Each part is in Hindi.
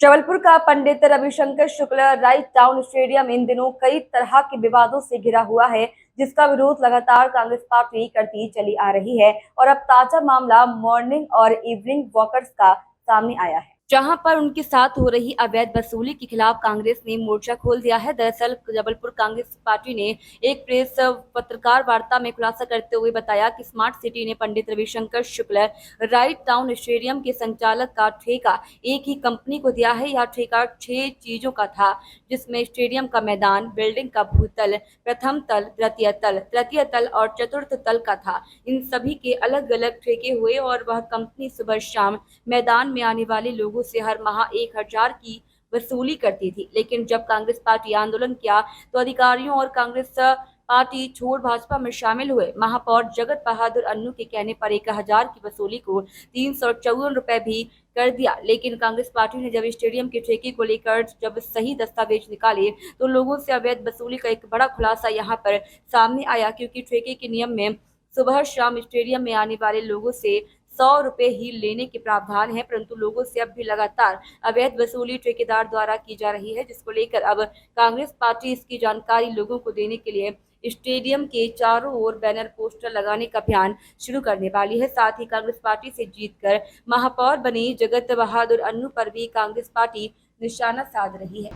जबलपुर का Pandit Ravishankar Shukla right town stadium इन दिनों कई तरह के विवादों से घिरा हुआ है, जिसका विरोध लगातार कांग्रेस पार्टी करती चली आ रही है। और अब ताजा मामला मॉर्निंग और इवनिंग वॉकर्स का सामने आया है, जहां पर उनके साथ हो रही अवैध वसूली के खिलाफ कांग्रेस ने मोर्चा खोल दिया है। दरअसल जबलपुर कांग्रेस पार्टी ने एक प्रेस पत्रकार वार्ता में खुलासा करते हुए बताया कि स्मार्ट सिटी ने Pandit Ravishankar Shukla right town stadium के संचालक का ठेका एक ही कंपनी को दिया है। यह ठेका 6 चीजों का था, जिसमें स्टेडियम का मैदान, बिल्डिंग का भूतल, प्रथम तल, तृतीय तल और चतुर्थ तल का था। इन सभी के अलग अलग ठेके हुए और वह कंपनी सुबह शाम मैदान में आने वाले लोगों से हर माह 1000 की वसूली करती थी। लेकिन जब कांग्रेस पार्टी आंदोलन किया तो अधिकारियों और कांग्रेस पार्टी छोड़ भाजपा में शामिल हुए। महापौर जगत बहादुर अन्नू के कहने पर 1000 की वसूली को 354 रुपए भी कर दिया। लेकिन कांग्रेस पार्टी ने जब स्टेडियम के ठेके को लेकर जब सही दस्तावेज निकाले तो लोगों से अवैध वसूली का एक बड़ा खुलासा यहाँ पर सामने आया, क्योंकि ठेके के नियम में सुबह शाम स्टेडियम में आने वाले लोगों से 100 रुपए ही लेने के प्रावधान है, परंतु लोगों से अब भी लगातार अवैध वसूली ठेकेदार द्वारा की जा रही है, जिसको लेकर अब कांग्रेस पार्टी इसकी जानकारी लोगों को देने के लिए स्टेडियम के चारों ओर बैनर पोस्टर लगाने का अभियान शुरू करने वाली है। साथ ही कांग्रेस पार्टी से जीतकर महापौर बने जगत बहादुर अन्नू पर भी कांग्रेस पार्टी निशाना साध रही है।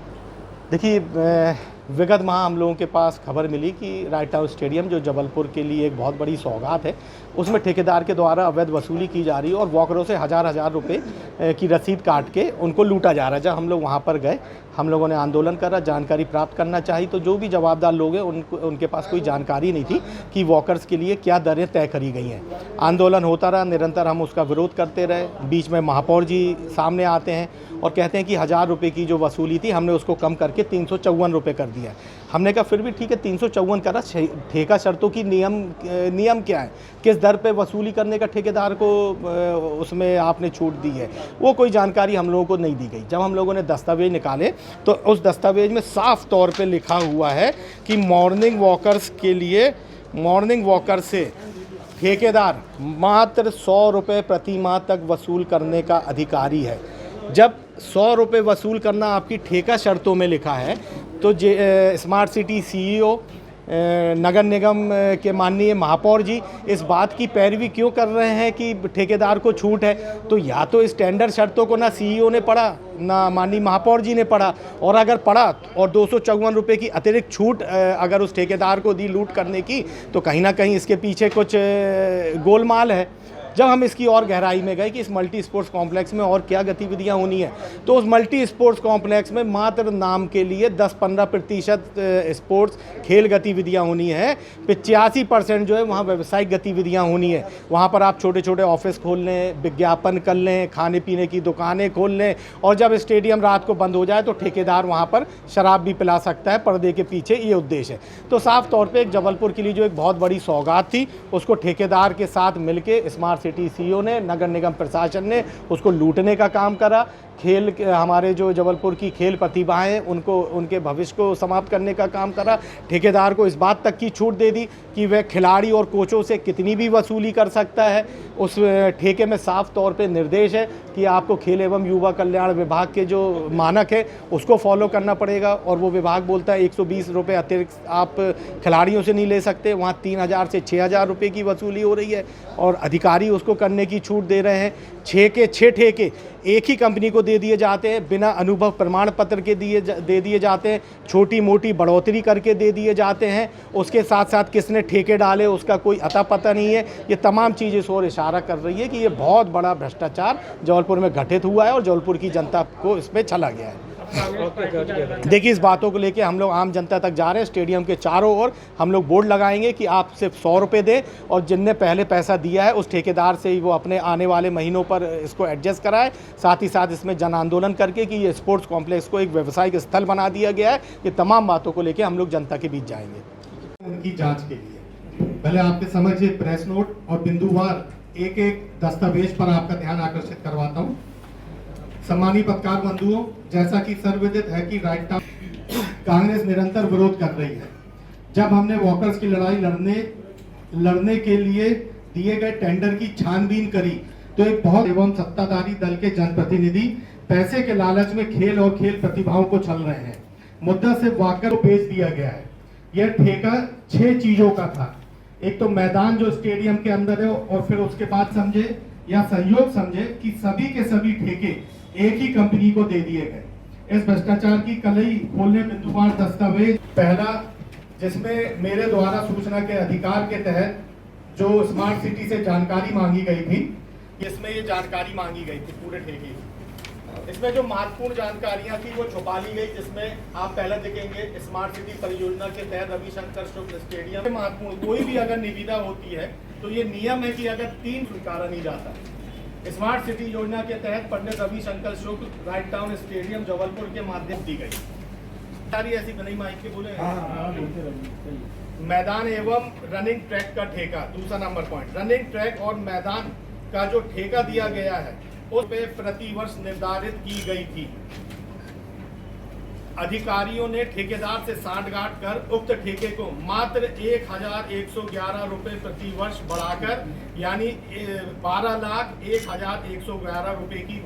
देखिए, विगत माह हम लोगों के पास खबर मिली कि राइट टाउन स्टेडियम जो जबलपुर के लिए एक बहुत बड़ी सौगात है, उसमें ठेकेदार के द्वारा अवैध वसूली की जा रही है और वॉकरों से हज़ार रुपए की रसीद काट के उनको लूटा जा रहा है। जब हम लोग वहाँ पर गए, हम लोगों ने आंदोलन करा, जानकारी प्राप्त करना चाहिए, तो जो भी जवाबदार लोग हैं उनके पास कोई जानकारी नहीं थी कि वॉकर्स के लिए क्या दरें तय करी गई हैं। आंदोलन होता रहा, निरंतर हम उसका विरोध करते रहे। बीच में महापौर जी सामने आते हैं और कहते हैं कि 1000 रुपये की जो वसूली थी हमने उसको कम करके 354 रुपये कर दिया। हमने कहा फिर भी ठीक है, 354 करा, ठेका शर्तों की नियम क्या है, किस दर पे वसूली करने का ठेकेदार को उसमें आपने छूट दी है, वो कोई जानकारी हम लोगों को नहीं दी गई। जब हम लोगों ने दस्तावेज निकाले तो उस दस्तावेज में साफ तौर पे लिखा हुआ है कि मॉर्निंग वॉकर्स के लिए, मॉर्निंग वॉकर से ठेकेदार मात्र 100 रुपये प्रति माह तक वसूल करने का अधिकारी है। जब 100 रुपये वसूल करना आपकी ठेका शर्तों में लिखा है तो स्मार्ट सिटी सीईओ नगर निगम के माननीय महापौर जी इस बात की पैरवी क्यों कर रहे हैं कि ठेकेदार को छूट है? तो या तो इस टेंडर शर्तों को ना सीईओ ने पढ़ा, ना माननीय महापौर जी ने पढ़ा, और अगर पढ़ा और 254 रुपये की अतिरिक्त छूट अगर उस ठेकेदार को दी लूट करने की, तो कहीं ना कहीं इसके पीछे कुछ गोलमाल है। जब हम इसकी और गहराई में गए कि इस मल्टी स्पोर्ट्स कॉम्प्लेक्स में और क्या गतिविधियां होनी है, तो उस मल्टी स्पोर्ट्स कॉम्प्लेक्स में मात्र नाम के लिए 10-15% स्पोर्ट्स खेल गतिविधियां होनी है। 85% जो है वहाँ व्यावसायिक गतिविधियां होनी है। वहाँ पर आप छोटे छोटे ऑफिस खोल लें, विज्ञापन कर लें, खाने पीने की दुकानें खोल लें, और जब स्टेडियम रात को बंद हो जाए तो ठेकेदार वहाँ पर शराब भी पिला सकता है। पर्दे के पीछे ये उद्देश्य है। तो साफ तौर पर एक जबलपुर के लिए जो एक बहुत बड़ी सौगात थी, उसको ठेकेदार के साथ मिलकर स्मार्ट सिटी सीईओ ने, नगर निगम प्रशासन ने उसको लूटने का काम करा। खेल हमारे जो जबलपुर की खेल प्रतिभाएं उनको, उनके भविष्य को समाप्त करने का काम करा। ठेकेदार को इस बात तक की छूट दे दी कि वह खिलाड़ी और कोचों से कितनी भी वसूली कर सकता है। उस ठेके में साफ तौर पे निर्देश है कि आपको खेल एवं युवा कल्याण विभाग के जो मानक है उसको फॉलो करना पड़ेगा, और वो विभाग बोलता है 120 रुपये अतिरिक्त आप खिलाड़ियों से नहीं ले सकते। वहाँ 3000 से 6000 रुपये की वसूली हो रही है और अधिकारी उसको करने की छूट दे रहे हैं। 6 के 6 ठेके एक ही कंपनी को दे दिए जाते हैं, बिना अनुभव प्रमाण पत्र के दे दिए जाते हैं, छोटी मोटी बढ़ोतरी करके दे दिए जाते हैं। उसके साथ साथ किसने ठेके डाले उसका कोई अता पता नहीं है। ये तमाम चीज़ें इस ओर इशारा कर रही है कि ये बहुत बड़ा भ्रष्टाचार जबलपुर में घटित हुआ है और जबलपुर की जनता को इस पर छला गया है। देखिए, इस बातों को लेके हम लोग आम जनता तक जा रहे हैं। स्टेडियम के चारों ओर हम लोग बोर्ड लगाएंगे कि आप सिर्फ 100 रुपये दें, और जिनने पहले पैसा दिया है उस ठेकेदार से ही वो अपने आने वाले महीनों पर इसको एडजस्ट कराए। साथ ही साथ इसमें जन आंदोलन करके कि ये स्पोर्ट्स कॉम्प्लेक्स को एक व्यावसायिक स्थल बना दिया गया है। ये तमाम बातों को लेकर हम लोग जनता के बीच जाएंगे। उनकी जाँच के लिए पहले आपके समझ प्रेस नोट और बिंदुवार एक एक दस्तावेज पर आपका ध्यान आकर्षित करवाता हूँ। सम्मानीय पत्रकार बंधुओं, जैसा कि सर्वविदित है कि राइट टाउन कांग्रेस निरंतर विरोध कर रही है। जब हमने वॉकर्स की लड़ाई लड़ने के लिए दिए गए टेंडर की छानबीन करी तो एक बहुत एवं सत्ताधारी दल के जनप्रतिनिधि पैसे के लालच में खेल और खेल प्रतिभाओं को छल रहे हैं। मुद्दा सिर्फ वाकर को बेच दिया गया है। यह ठेका 6 चीजों का था। एक तो मैदान जो स्टेडियम के अंदर है, और फिर उसके बाद समझे या संयोग समझे कि सभी के सभी ठेके एक ही कंपनी को दे दिए गए। इस भ्रष्टाचार की कलई खोलने बिंदुवार दस्तावेज पहला, जिसमें मेरे द्वारा सूचना के अधिकार के तहत जो स्मार्ट सिटी से जानकारी मांगी गई थी, इसमें ये जानकारी मांगी गई थी पूरे ठेके की। इसमें जो महत्वपूर्ण जानकारियां थी वो छुपा ली गई, जिसमें आप पहले देखेंगे स्मार्ट सिटी परियोजना के तहत रविशंकर शुक्ल स्टेडियम में महत्वपूर्ण कोई भी अगर निविदा होती है तो ये नियम है कि अगर 3 स्वीकारा नहीं जाता। स्मार्ट सिटी योजना के तहत Pandit Ravishankar Shukla right town stadium Jabalpur के माध्यम दी गई। सारी ऐसी बनाई माइक के बोले मैदान एवं रनिंग ट्रैक का ठेका। दूसरा नंबर पॉइंट, रनिंग ट्रैक और मैदान का जो ठेका दिया गया है उस पे प्रतिवर्ष निर्धारित की गई थी। अधिकारियों ने ठेकेदार से सांठगांठ कर उक्त ठेके को मात्र 1111 रुपए प्रति वर्ष बढ़ाकर यानी 12,01,111 रुपए की